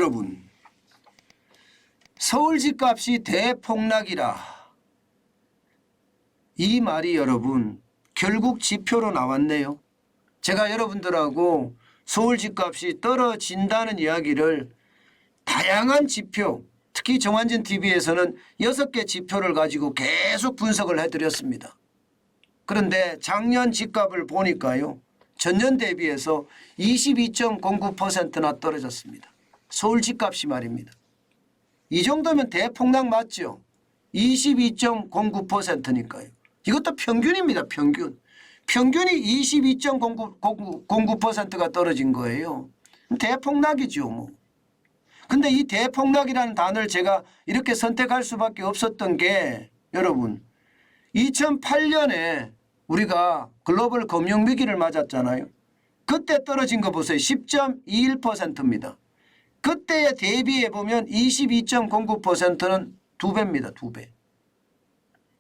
여러분, 서울 집값이 대폭락이라, 이 말이 여러분 결국 지표로 나왔네요. 제가 여러분들하고 서울 집값이 떨어진다는 이야기를 다양한 지표, 특히 정환진 TV에서는 6개 지표를 가지고 계속 분석을 해드렸습니다. 그런데 작년 집값을 보니까요, 전년 대비해서 22.09%나 떨어졌습니다. 서울 집값이 말입니다. 이 정도면 대폭락 맞죠? 22.09%니까요. 이것도 평균입니다. 평균. 평균이 22.09%가 떨어진 거예요. 대폭락이죠. 뭐. 근데 이 대폭락이라는 단어를 제가 이렇게 선택할 수밖에 없었던 게 여러분 2008년에 우리가 글로벌 금융위기를 맞았잖아요. 그때 떨어진 거 보세요. 10.21%입니다. 그때에 대비해 보면 22.09%는 2배입니다. 2배.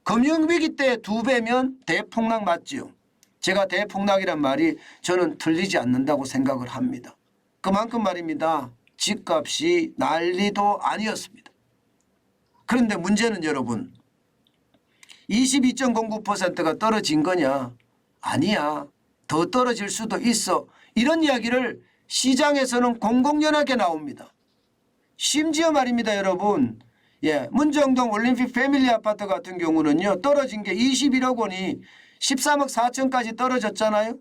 금융위기 때 2배면 대폭락 맞죠. 제가 대폭락이란 말이 저는 틀리지 않는다고 생각을 합니다. 그만큼 말입니다. 집값이 난리도 아니었습니다. 그런데 문제는 여러분 22.09%가 떨어진 거냐? 아니야. 더 떨어질 수도 있어. 이런 이야기를 시장에서는 공공연하게 나옵니다. 심지어 말입니다. 여러분. 문정동 올림픽 패밀리 아파트 같은 경우는요. 떨어진 게 21억 원이 13억 4천까지 떨어졌잖아요.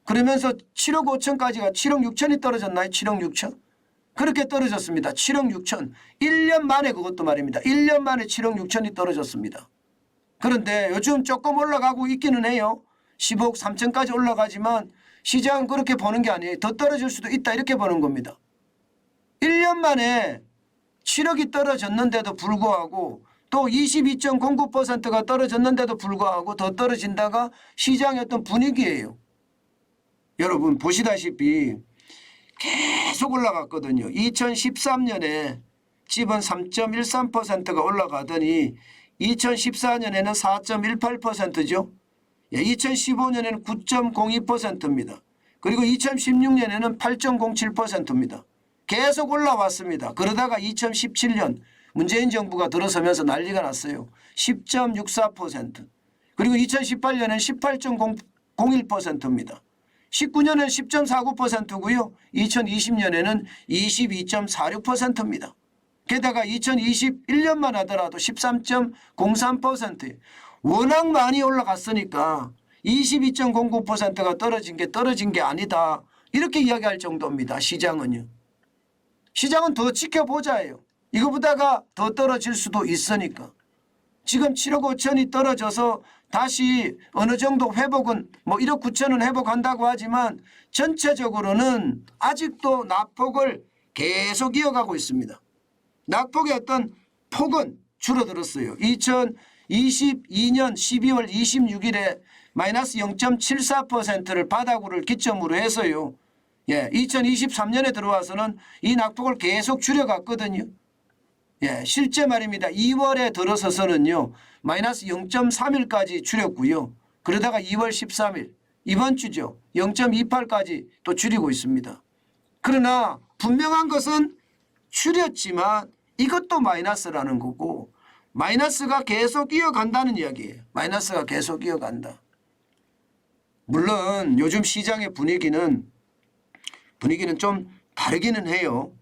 그러면서 7억 5천까지가 7억 6천이 떨어졌나요? 7억 6천? 그렇게 떨어졌습니다. 7억 6천. 1년 만에 그것도 말입니다. 1년 만에 7억 6천이 떨어졌습니다. 그런데 요즘 조금 올라가고 있기는 해요. 15억 3천까지 올라가지만 시장은 그렇게 보는 게 아니에요. 더 떨어질 수도 있다 이렇게 보는 겁니다. 1년 만에 7억이 떨어졌는데도 불구하고 또 22.09%가 떨어졌는데도 불구하고 더 떨어진다가 시장의 어떤 분위기예요. 여러분 보시다시피 계속 올라갔거든요. 2013년에 집은 3.13%가 올라가더니 2014년에는 4.18%죠. 2015년에는 9.02%입니다. 그리고 2016년에는 8.07%입니다. 계속 올라왔습니다. 그러다가 2017년 문재인 정부가 들어서면서 난리가 났어요. 10.64%. 그리고 2018년에는 18.01%입니다. 19년에는 10.49%고요. 2020년에는 22.46%입니다. 게다가 2021년만 하더라도 13.03%. 워낙 많이 올라갔으니까 22.09%가 떨어진 게 아니다. 이렇게 이야기할 정도입니다. 시장은요. 시장은 더 지켜보자예요. 이거보다가 더 떨어질 수도 있으니까. 지금 7억 5천이 떨어져서 다시 어느 정도 회복은 뭐 1억 9천은 회복한다고 하지만 전체적으로는 아직도 낙폭을 계속 이어가고 있습니다. 낙폭의 어떤 폭은 줄어들었어요. 2022년 12월 26일에 마이너스 0.74%를 바닥으로 기점으로 해서요. 2023년에 들어와서는 이 낙폭을 계속 줄여갔거든요. 실제 말입니다. 2월에 들어서서는요. 마이너스 0.31까지 줄였고요. 그러다가 2월 13일 이번 주죠. 0.28까지 또 줄이고 있습니다. 그러나 분명한 것은 줄였지만 이것도 마이너스라는 거고 마이너스가 계속 이어간다는 이야기예요. 마이너스가 계속 이어간다. 물론 요즘 시장의 분위기는 좀 다르기는 해요.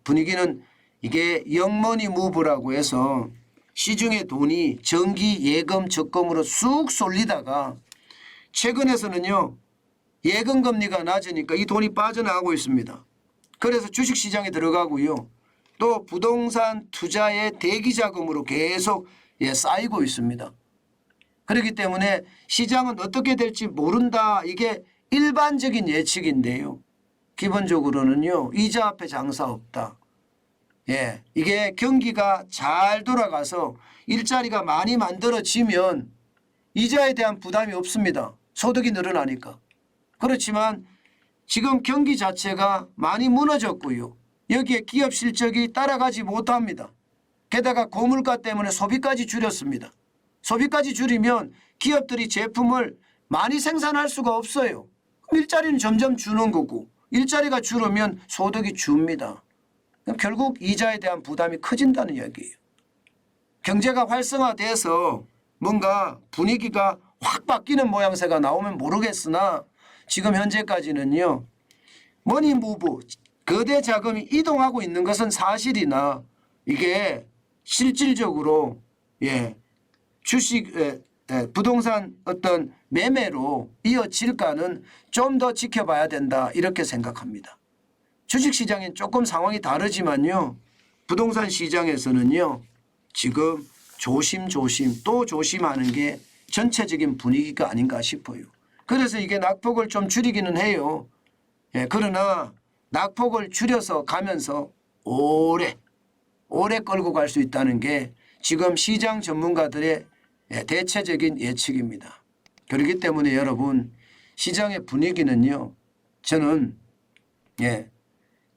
분위기는 이게 영머니 무브라고 해서 시중의 돈이 정기 예금 적금으로 쑥 쏠리다가 최근에서는요. 예금 금리가 낮으니까 이 돈이 빠져나가고 있습니다. 그래서 주식시장에 들어가고요. 또 부동산 투자의 대기자금으로 계속 쌓이고 있습니다. 그렇기 때문에 시장은 어떻게 될지 모른다. 이게 일반적인 예측인데요. 기본적으로는요. 이자 앞에 장사 없다. 이게 경기가 잘 돌아가서 일자리가 많이 만들어지면 이자에 대한 부담이 없습니다. 소득이 늘어나니까. 그렇지만 지금 경기 자체가 많이 무너졌고요. 여기에 기업 실적이 따라가지 못합니다. 게다가 고물가 때문에 소비까지 줄였습니다. 소비까지 줄이면 기업들이 제품을 많이 생산할 수가 없어요. 일자리는 점점 주는 거고 일자리가 줄으면 소득이 줍니다. 그럼 결국 이자에 대한 부담이 커진다는 이야기예요. 경제가 활성화돼서 뭔가 분위기가 확 바뀌는 모양새가 나오면 모르겠으나 지금 현재까지는요. 머니무브 거대 자금이 이동하고 있는 것은 사실이나 이게 실질적으로 주식 부동산 어떤 매매로 이어질까는 좀 더 지켜봐야 된다 이렇게 생각합니다. 주식시장엔 조금 상황이 다르지만요. 부동산 시장에서는요. 지금 조심조심 또 조심하는 게 전체적인 분위기가 아닌가 싶어요. 그래서 이게 낙폭을 좀 줄이기는 해요. 그러나 낙폭을 줄여서 가면서 오래 끌고 갈 수 있다는 게 지금 시장 전문가들의 대체적인 예측입니다. 그렇기 때문에 여러분 시장의 분위기는요. 저는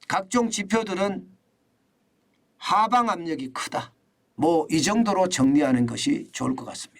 각종 지표들은 하방 압력이 크다. 뭐 이 정도로 정리하는 것이 좋을 것 같습니다.